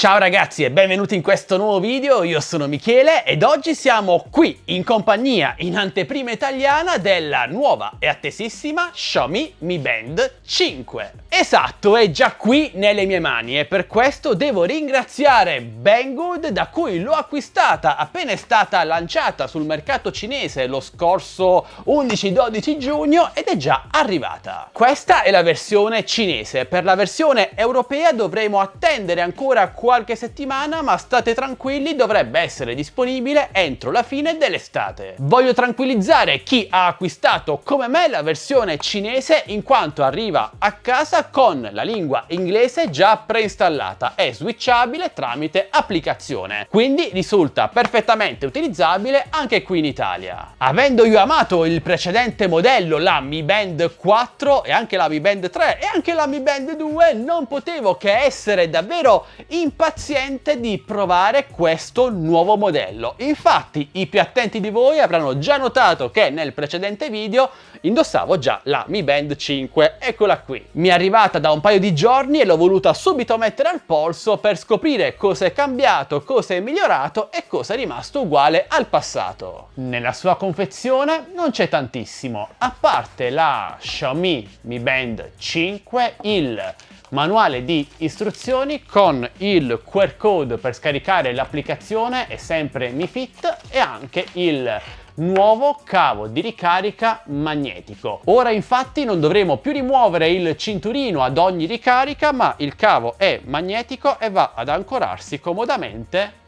Ciao ragazzi e benvenuti in questo nuovo video, io sono Michele ed oggi siamo qui in compagnia in anteprima italiana della nuova e attesissima Xiaomi Mi Band 5. Esatto, è già qui nelle mie mani e per questo devo ringraziare Banggood da cui l'ho acquistata appena è stata lanciata sul mercato cinese lo scorso 11-12 giugno ed è già arrivata. Questa è la versione cinese, per la versione europea dovremo attendere ancora qualche settimana, ma state tranquilli, dovrebbe essere disponibile entro la fine dell'estate. Voglio tranquillizzare chi ha acquistato come me la versione cinese in quanto arriva a casa con la lingua inglese già preinstallata e switchabile tramite applicazione, quindi risulta perfettamente utilizzabile anche qui in Italia. Avendo io amato il precedente modello, la Mi Band 4 e anche la Mi Band 3 e anche la Mi Band 2, non potevo che essere davvero impaziente di provare questo nuovo modello. Infatti i più attenti di voi avranno già notato che nel precedente video indossavo già la Mi Band 5, eccola qui. Mi è arrivata da un paio di giorni e l'ho voluta subito mettere al polso per scoprire cosa è cambiato, cosa è migliorato e cosa è rimasto uguale al passato. Nella sua confezione non c'è tantissimo, a parte la Xiaomi Mi Band 5, il manuale di istruzioni con il QR code per scaricare l'applicazione è sempre Mi Fit e anche il nuovo cavo di ricarica magnetico. Ora infatti non dovremo più rimuovere il cinturino ad ogni ricarica, ma il cavo è magnetico e va ad ancorarsi comodamente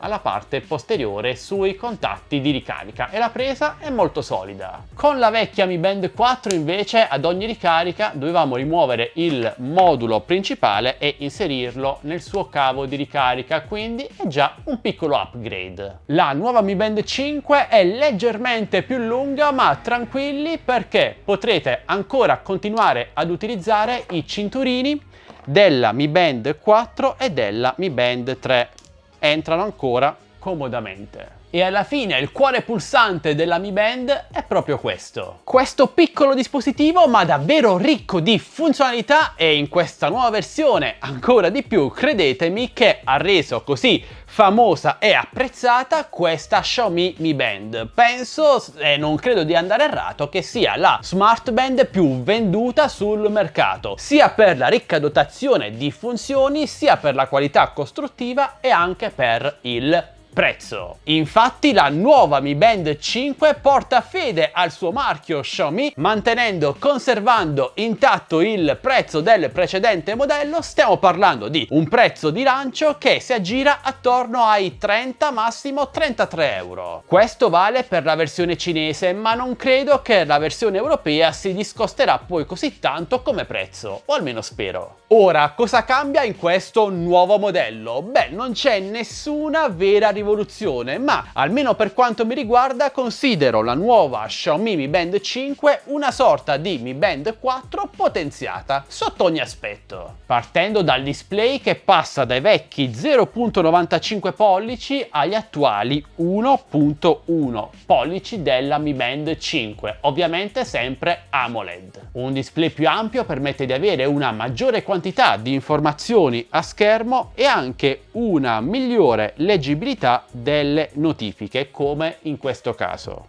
alla parte posteriore sui contatti di ricarica e la presa è molto solida. Con la vecchia Mi Band 4 invece ad ogni ricarica dovevamo rimuovere il modulo principale e inserirlo nel suo cavo di ricarica, quindi è già un piccolo upgrade. La nuova Mi Band 5 è leggermente più lunga, ma tranquilli perché potrete ancora continuare ad utilizzare i cinturini della Mi Band 4 e della Mi Band 3. Entrano ancora comodamente. E alla fine il cuore pulsante della Mi Band è proprio questo piccolo dispositivo ma davvero ricco di funzionalità, e in questa nuova versione ancora di più, credetemi, che ha reso così famosa e apprezzata questa Xiaomi Mi Band. Penso, e non credo di andare errato, che sia la smart band più venduta sul mercato, sia per la ricca dotazione di funzioni, sia per la qualità costruttiva e anche per il prezzo. Infatti la nuova Mi Band 5 porta fede al suo marchio Xiaomi, conservando intatto il prezzo del precedente modello. Stiamo parlando di un prezzo di lancio che si aggira attorno ai 30, massimo 33 euro. Questo vale per la versione cinese, ma non credo che la versione europea si discosterà poi così tanto come prezzo, o almeno spero. Ora, cosa cambia in questo nuovo modello? Beh, non c'è nessuna vera rivoluzione, ma almeno per quanto mi riguarda considero la nuova Xiaomi Mi Band 5 una sorta di Mi Band 4 potenziata sotto ogni aspetto. Partendo dal display che passa dai vecchi 0.95 pollici agli attuali 1.1 pollici della Mi Band 5, ovviamente sempre AMOLED. Un display più ampio permette di avere una maggiore quantità di informazioni a schermo e anche una migliore leggibilità delle notifiche, come in questo caso.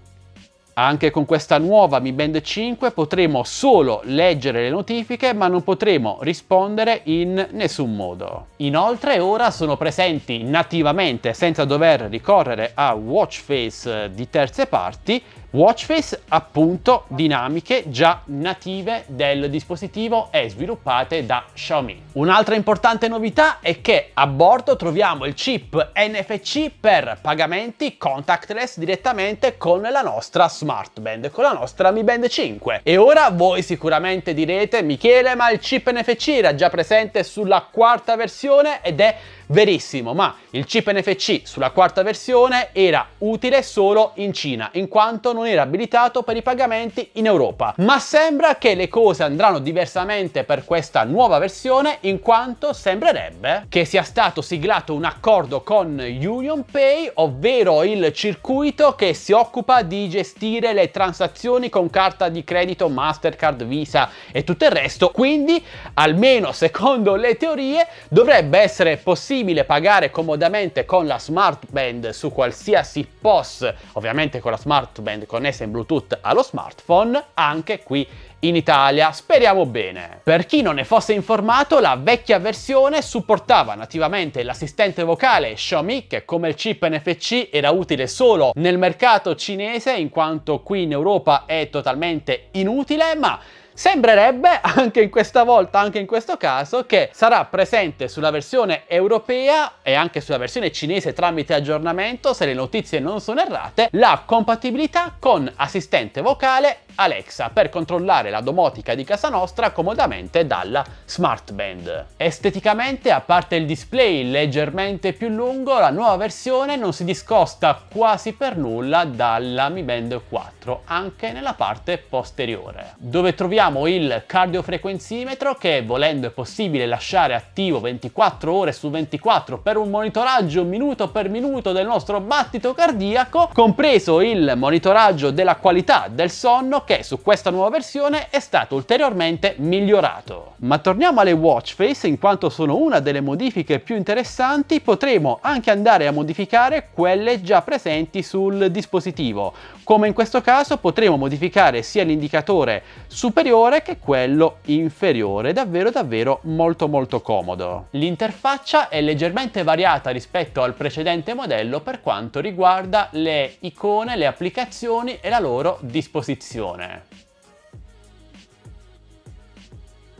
Anche con questa nuova Mi Band 5 potremo solo leggere le notifiche, ma non potremo rispondere in nessun modo. Inoltre ora sono presenti nativamente, senza dover ricorrere a watch face di terze parti, watch face appunto dinamiche già native del dispositivo e sviluppate da Xiaomi. Un'altra importante novità è che a bordo troviamo il chip NFC per pagamenti contactless direttamente con la nostra smart band, con la nostra Mi Band 5. E ora voi sicuramente direte: Michele, ma il chip NFC era già presente sulla quarta versione, ed è verissimo, ma il chip NFC sulla quarta versione era utile solo in Cina, in quanto non era abilitato per i pagamenti in Europa. Ma sembra che le cose andranno diversamente per questa nuova versione, in quanto sembrerebbe che sia stato siglato un accordo con UnionPay, ovvero il circuito che si occupa di gestire le transazioni con carta di credito Mastercard, Visa e tutto il resto. Quindi, almeno secondo le teorie, dovrebbe essere possibile possibile pagare comodamente con la Smart Band su qualsiasi POS, ovviamente con la Smart Band connessa in Bluetooth allo smartphone, anche qui in Italia, speriamo bene. Per chi non ne fosse informato, la vecchia versione supportava nativamente l'assistente vocale Xiaomi, che come il chip NFC era utile solo nel mercato cinese, in quanto qui in Europa è totalmente inutile, ma sembrerebbe anche in questa volta, anche in questo caso, che sarà presente sulla versione europea e anche sulla versione cinese tramite aggiornamento, se le notizie non sono errate, la compatibilità con assistente vocale Alexa per controllare la domotica di casa nostra comodamente dalla Smart Band. Esteticamente, a parte il display leggermente più lungo, la nuova versione non si discosta quasi per nulla dalla Mi Band 4, anche nella parte posteriore, dove troviamo il cardiofrequenzimetro che, volendo, è possibile lasciare attivo 24 ore su 24 per un monitoraggio minuto per minuto del nostro battito cardiaco, compreso il monitoraggio della qualità del sonno, che su questa nuova versione è stato ulteriormente migliorato. Ma torniamo alle watch face, in quanto sono una delle modifiche più interessanti. Potremo anche andare a modificare quelle già presenti sul dispositivo, come in questo caso potremo modificare sia l'indicatore superiore che quello inferiore, davvero molto comodo. L'interfaccia è leggermente variata rispetto al precedente modello per quanto riguarda le icone, le applicazioni e la loro disposizione.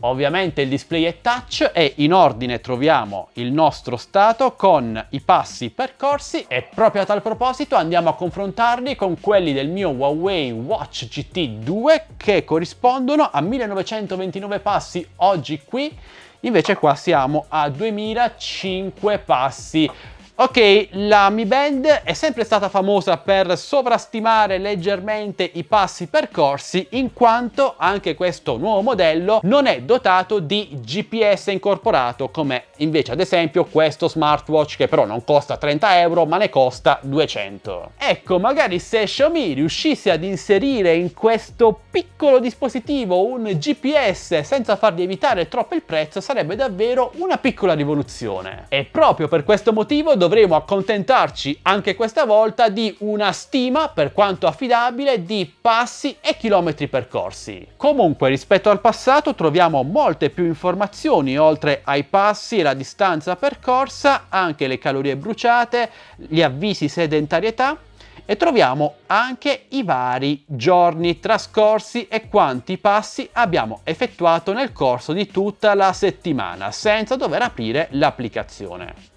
Ovviamente il display è touch e in ordine troviamo il nostro stato con i passi percorsi, e proprio a tal proposito andiamo a confrontarli con quelli del mio Huawei Watch GT 2, che corrispondono a 1929 passi oggi qui, invece qua siamo a 2005 passi. Ok, la Mi Band è sempre stata famosa per sovrastimare leggermente i passi percorsi, in quanto anche questo nuovo modello non è dotato di GPS incorporato, come invece ad esempio questo smartwatch, che però non costa 30 euro ma ne costa 200. Ecco, magari se Xiaomi riuscisse ad inserire in questo piccolo dispositivo un GPS senza far lievitare troppo il prezzo, sarebbe davvero una piccola rivoluzione. E proprio per questo motivo dovremo accontentarci anche questa volta di una stima, per quanto affidabile, di passi e chilometri percorsi. Comunque, rispetto al passato troviamo molte più informazioni, oltre ai passi e la distanza percorsa, anche le calorie bruciate, gli avvisi sedentarietà, e troviamo anche i vari giorni trascorsi e quanti passi abbiamo effettuato nel corso di tutta la settimana, senza dover aprire l'applicazione.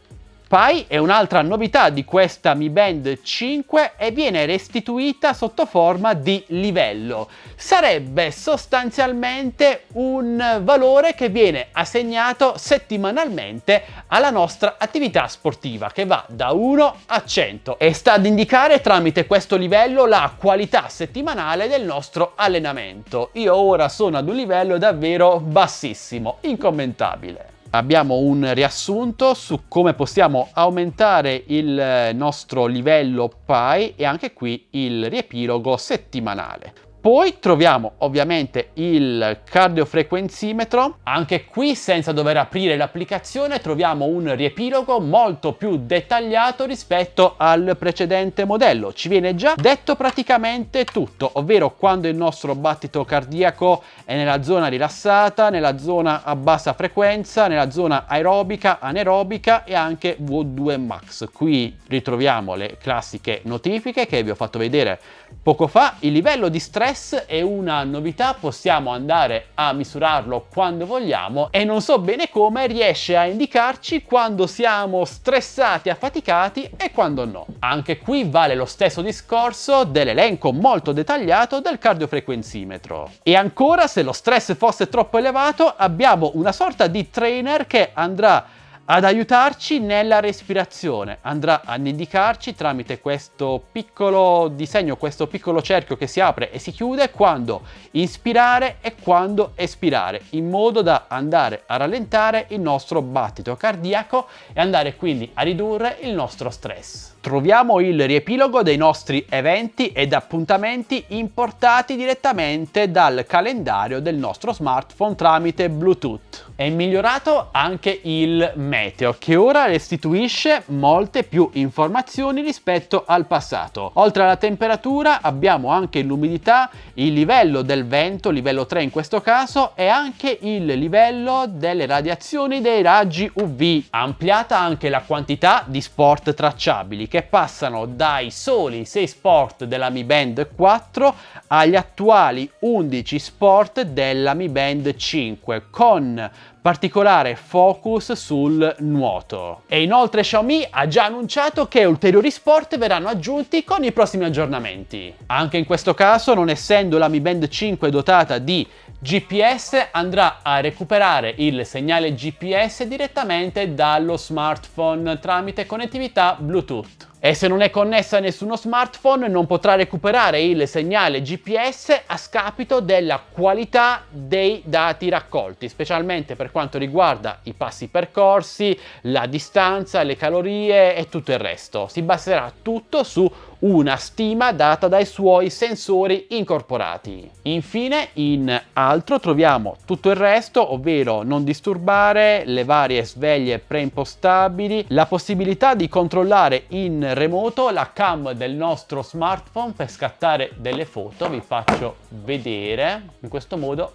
Pi è un'altra novità di questa Mi Band 5 e viene restituita sotto forma di livello. Sarebbe sostanzialmente un valore che viene assegnato settimanalmente alla nostra attività sportiva, che va da 1 a 100 e sta ad indicare tramite questo livello la qualità settimanale del nostro allenamento. Io ora sono ad un livello davvero bassissimo, incommentabile. Abbiamo un riassunto su come possiamo aumentare il nostro livello Pi e anche qui il riepilogo settimanale. Poi troviamo ovviamente il cardiofrequenzimetro, anche qui senza dover aprire l'applicazione troviamo un riepilogo molto più dettagliato rispetto al precedente modello. Ci viene già detto praticamente tutto, ovvero quando il nostro battito cardiaco è nella zona rilassata, nella zona a bassa frequenza, nella zona aerobica, anaerobica e anche VO2 max. Qui ritroviamo le classiche notifiche che vi ho fatto vedere poco fa. Il livello di stress è una novità, possiamo andare a misurarlo quando vogliamo e non so bene come riesce a indicarci quando siamo stressati, affaticati e quando no. Anche qui vale lo stesso discorso dell'elenco molto dettagliato del cardiofrequenzimetro. E ancora, se lo stress fosse troppo elevato, abbiamo una sorta di trainer che andrà ad aiutarci nella respirazione, andrà ad indicarci tramite questo piccolo disegno, questo piccolo cerchio che si apre e si chiude, quando inspirare e quando espirare, in modo da andare a rallentare il nostro battito cardiaco e andare quindi a ridurre il nostro stress. troviamo il riepilogo dei nostri eventi ed appuntamenti importati direttamente dal calendario del nostro smartphone tramite Bluetooth. È migliorato anche il meteo, che ora restituisce molte più informazioni rispetto al passato. Oltre alla temperatura abbiamo anche l'umidità, il livello del vento, livello 3 in questo caso, e anche il livello delle radiazioni dei raggi UV. Ampliata anche la quantità di sport tracciabili, che passano dai soli 6 sport della Mi Band 4 agli attuali 11 sport della Mi Band 5, con particolare focus sul nuoto. E inoltre Xiaomi ha già annunciato che ulteriori sport verranno aggiunti con i prossimi aggiornamenti. Anche in questo caso, non essendo la Mi Band 5 dotata di GPS, andrà a recuperare il segnale GPS direttamente dallo smartphone tramite connettività Bluetooth. E se non è connessa a nessuno smartphone, non potrà recuperare il segnale GPS a scapito della qualità dei dati raccolti, specialmente per quanto riguarda i passi percorsi, la distanza, le calorie e tutto il resto. Si baserà tutto su una stima data dai suoi sensori incorporati. Infine, in altro troviamo tutto il resto, ovvero non disturbare, le varie sveglie preimpostabili, la possibilità di controllare in remoto la cam del nostro smartphone per scattare delle foto. Vi faccio vedere. In questo modo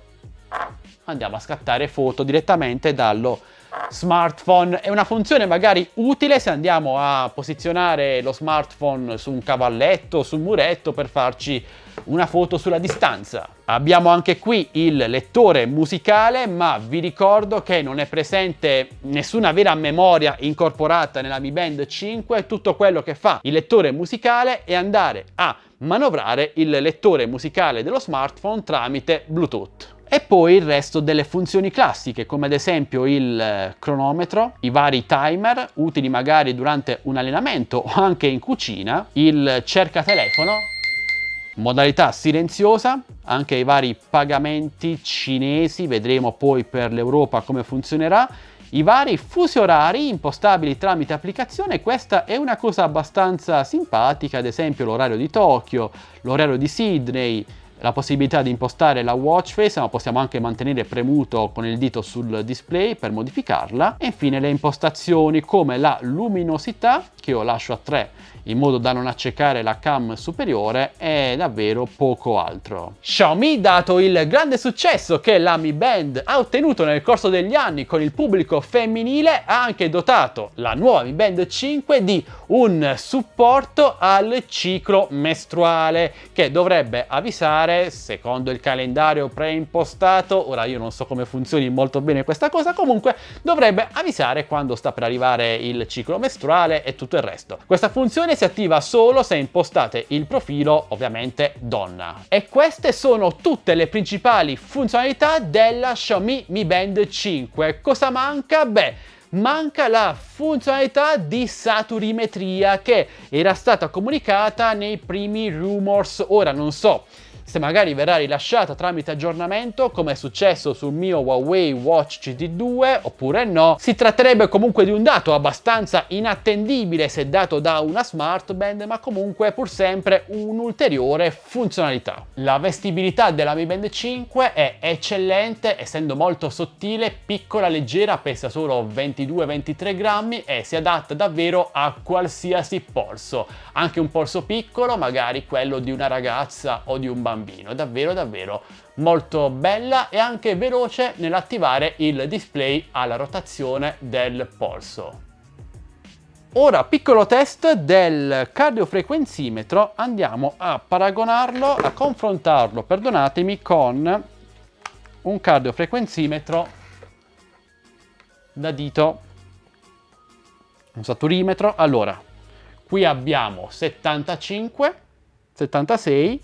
andiamo a scattare foto direttamente dallo smartphone. È una funzione magari utile se andiamo a posizionare lo smartphone su un cavalletto, su un muretto, per farci una foto sulla distanza. Abbiamo anche qui il lettore musicale, ma vi ricordo che non è presente nessuna vera memoria incorporata nella Mi Band 5. Tutto quello che fa il lettore musicale è andare a manovrare il lettore musicale dello smartphone tramite Bluetooth. E poi il resto delle funzioni classiche, come ad esempio il cronometro, i vari timer utili magari durante un allenamento o anche in cucina, il cercatelefono, modalità silenziosa, anche i vari pagamenti cinesi, vedremo poi per l'Europa come funzionerà, i vari fusi orari impostabili tramite applicazione. Questa è una cosa abbastanza simpatica, ad esempio l'orario di Tokyo, l'orario di Sydney, la possibilità di impostare la watch face, ma possiamo anche mantenere premuto con il dito sul display per modificarla. E infine le impostazioni come la luminosità, che io lascio a 3 in modo da non accecare la cam superiore, e davvero poco altro. Xiaomi, dato il grande successo che la Mi Band ha ottenuto nel corso degli anni con il pubblico femminile, ha anche dotato la nuova Mi Band 5 di un supporto al ciclo mestruale, che dovrebbe avvisare, secondo il calendario preimpostato, ora io non so come funzioni molto bene questa cosa, comunque dovrebbe avvisare quando sta per arrivare il ciclo mestruale e tutto il resto. Questa funzione si attiva solo se impostate il profilo ovviamente donna. E queste sono tutte le principali funzionalità della Xiaomi Mi Band 5. Cosa manca? Beh, manca la funzionalità di saturimetria che era stata comunicata nei primi rumors. Ora non so se magari verrà rilasciata tramite aggiornamento, come è successo sul mio Huawei Watch GT2, oppure no. Si tratterebbe comunque di un dato abbastanza inattendibile se dato da una smart band, ma comunque pur sempre un'ulteriore funzionalità. La vestibilità della Mi Band 5 è eccellente, essendo molto sottile, piccola, leggera, pesa solo 22-23 grammi e si adatta davvero a qualsiasi polso, anche un polso piccolo, magari quello di una ragazza o di un bambino. Davvero molto bella e anche veloce nell'attivare il display alla rotazione del polso. Ora, piccolo test del cardiofrequenzimetro, andiamo a paragonarlo, a confrontarlo, perdonatemi, con un cardiofrequenzimetro da dito, un saturimetro. Allora, qui abbiamo 75, 76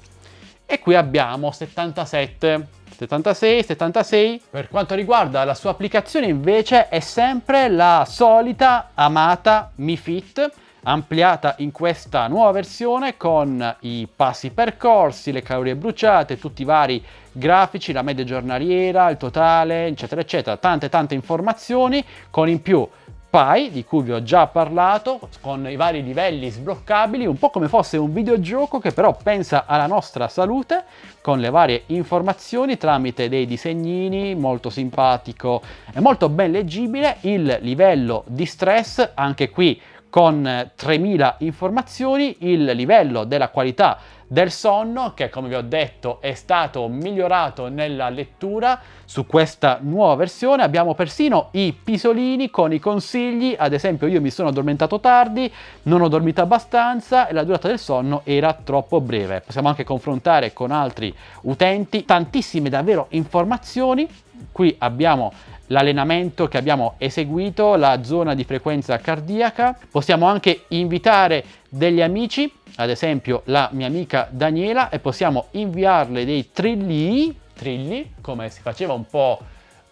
e qui abbiamo 77. 76, 76. Per quanto riguarda la sua applicazione invece è sempre la solita amata Mi Fit, ampliata in questa nuova versione con i passi percorsi, le calorie bruciate, tutti i vari grafici, la media giornaliera, il totale, eccetera eccetera, tante informazioni, con in più Pi, di cui vi ho già parlato, con i vari livelli sbloccabili, un po' come fosse un videogioco che però pensa alla nostra salute, con le varie informazioni tramite dei disegnini, molto simpatico e molto ben leggibile. Il livello di stress, anche qui con 3000 informazioni, il livello della qualità del sonno, che come vi ho detto è stato migliorato nella lettura su questa nuova versione. Abbiamo persino i pisolini con i consigli, ad esempio io mi sono addormentato tardi, non ho dormito abbastanza e la durata del sonno era troppo breve. Possiamo anche confrontare con altri utenti, tantissime davvero informazioni. Qui abbiamo l'allenamento che abbiamo eseguito, la zona di frequenza cardiaca. Possiamo anche invitare degli amici, ad esempio la mia amica Daniela, e possiamo inviarle dei trilli, come si faceva un po'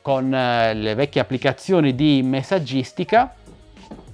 con le vecchie applicazioni di messaggistica.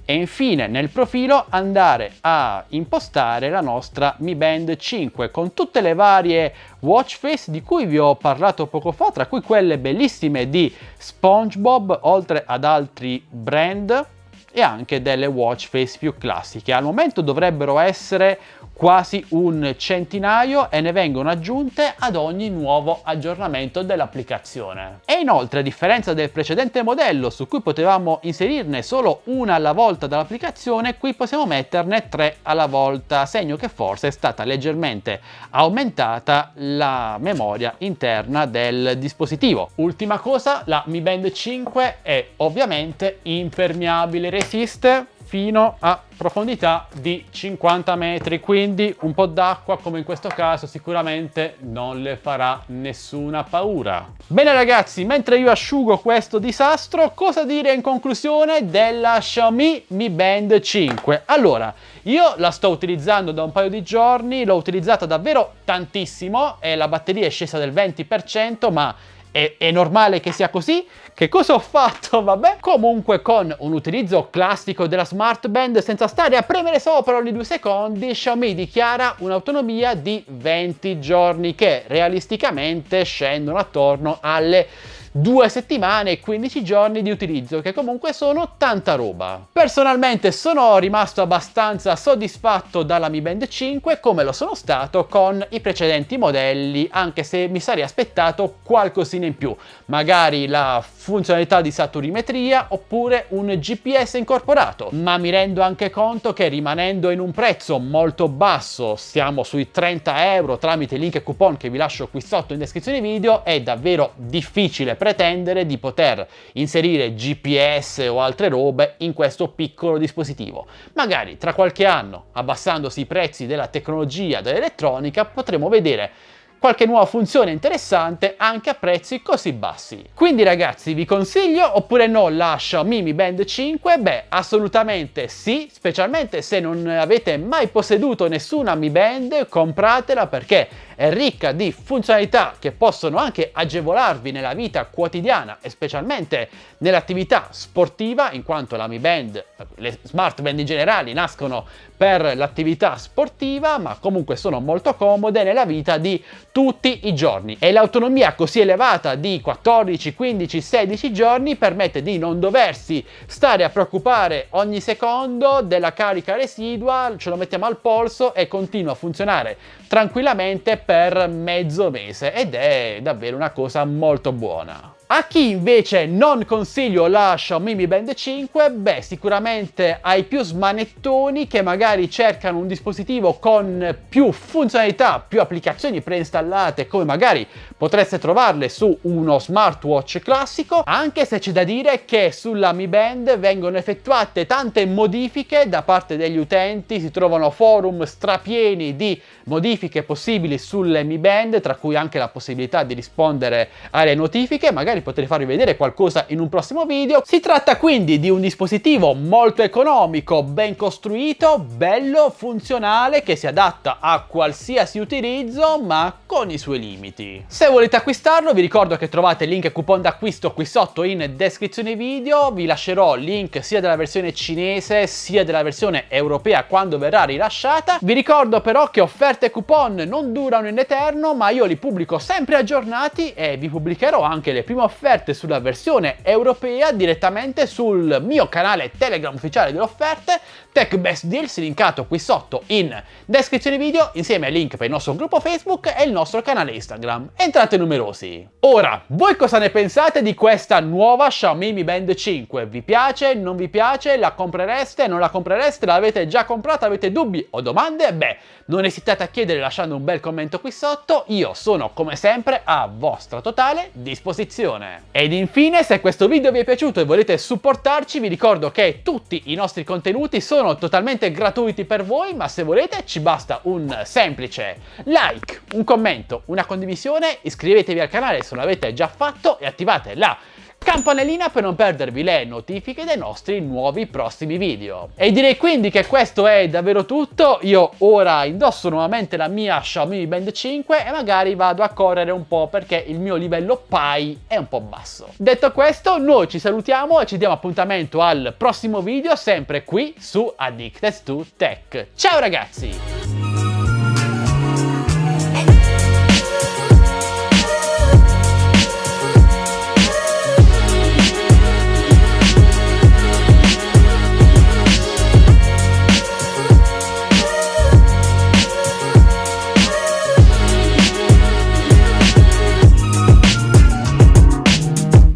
E infine nel profilo andare a impostare la nostra Mi Band 5 con tutte le varie watch face di cui vi ho parlato poco fa, tra cui quelle bellissime di SpongeBob, oltre ad altri brand, e anche delle watch face più classiche. Al momento dovrebbero essere quasi un centinaio e ne vengono aggiunte ad ogni nuovo aggiornamento dell'applicazione. E inoltre, a differenza del precedente modello su cui potevamo inserirne solo una alla volta dall'applicazione, qui possiamo metterne 3 alla volta, segno che forse è stata leggermente aumentata la memoria interna del dispositivo. Ultima cosa, la Mi Band 5 è ovviamente impermeabile, resiste fino a profondità di 50 metri, quindi un po' d'acqua come in questo caso sicuramente non le farà nessuna paura. Bene ragazzi, mentre io asciugo questo disastro, cosa dire in conclusione della Xiaomi Mi Band 5? Allora, io la sto utilizzando da un paio di giorni, l'ho utilizzata davvero tantissimo e la batteria è scesa del 20%, ma è normale che sia così. Che cosa ho fatto? Vabbè, comunque con un utilizzo classico della Smart Band, senza stare a premere sopra ogni 2 secondi, Xiaomi dichiara un'autonomia di 20 giorni che realisticamente scendono attorno alle 2 settimane e 15 giorni di utilizzo, che comunque sono tanta roba. Personalmente sono rimasto abbastanza soddisfatto dalla Mi Band 5, come lo sono stato con i precedenti modelli, anche se mi sarei aspettato qualcosina in più, magari la funzionalità di saturimetria oppure un GPS incorporato, ma mi rendo anche conto che rimanendo in un prezzo molto basso, siamo sui 30 euro tramite link e coupon che vi lascio qui sotto in descrizione video, è davvero difficile pretendere di poter inserire GPS o altre robe in questo piccolo dispositivo. Magari tra qualche anno, abbassandosi i prezzi della tecnologia, dell'elettronica, potremo vedere qualche nuova funzione interessante anche a prezzi così bassi. Quindi ragazzi, vi consiglio oppure no la Xiaomi Mi Band 5? Beh, assolutamente sì, specialmente se non avete mai posseduto nessuna Mi Band, compratela perché è ricca di funzionalità che possono anche agevolarvi nella vita quotidiana e specialmente nell'attività sportiva, in quanto la Mi Band, le smart band in generale, nascono per l'attività sportiva, ma comunque sono molto comode nella vita di tutti i giorni. E l'autonomia così elevata di 14, 15, 16 giorni permette di non doversi stare a preoccupare ogni secondo della carica residua, ce lo mettiamo al polso e continua a funzionare tranquillamente per mezzo mese, ed è davvero una cosa molto buona. A chi invece non consiglio la Xiaomi Mi Band 5? Beh, sicuramente ai più smanettoni che magari cercano un dispositivo con più funzionalità, più applicazioni preinstallate, come magari potreste trovarle su uno smartwatch classico, anche se c'è da dire che sulla Mi Band vengono effettuate tante modifiche da parte degli utenti, si trovano forum strapieni di modifiche possibili sulle Mi Band, tra cui anche la possibilità di rispondere alle notifiche. Magari potrei farvi vedere qualcosa in un prossimo video. Si tratta quindi di un dispositivo molto economico, ben costruito, bello, funzionale, che si adatta a qualsiasi utilizzo ma con i suoi limiti. Se volete acquistarlo vi ricordo che trovate link e coupon d'acquisto qui sotto in descrizione video, vi lascerò link sia della versione cinese sia della versione europea quando verrà rilasciata. Vi ricordo però che offerte e coupon non durano in eterno, ma io li pubblico sempre aggiornati e vi pubblicherò anche le prime offerte sulla versione europea direttamente sul mio canale Telegram ufficiale delle offerte, Tech Best Deals, linkato qui sotto in descrizione video, insieme ai link per il nostro gruppo Facebook e il nostro canale Instagram. Entrate numerosi! Ora, voi cosa ne pensate di questa nuova Xiaomi Mi Band 5? Vi piace? Non vi piace? La comprereste? Non la comprereste? L'avete già comprata? Avete dubbi o domande? Beh, non esitate a chiedere lasciando un bel commento qui sotto, io sono come sempre a vostra totale disposizione. Ed infine, se questo video vi è piaciuto e volete supportarci, vi ricordo che tutti i nostri contenuti sono totalmente gratuiti per voi, ma se volete ci basta un semplice like, un commento, una condivisione, iscrivetevi al canale se non l'avete già fatto e attivate la campanellina per non perdervi le notifiche dei nostri nuovi prossimi video. E direi quindi che questo è davvero tutto. Io ora indosso nuovamente la mia Xiaomi Mi Band 5 e magari vado a correre un po' perché il mio livello Pi è un po' basso. Detto questo, noi ci salutiamo e ci diamo appuntamento al prossimo video, sempre qui su Addicted to Tech. Ciao ragazzi!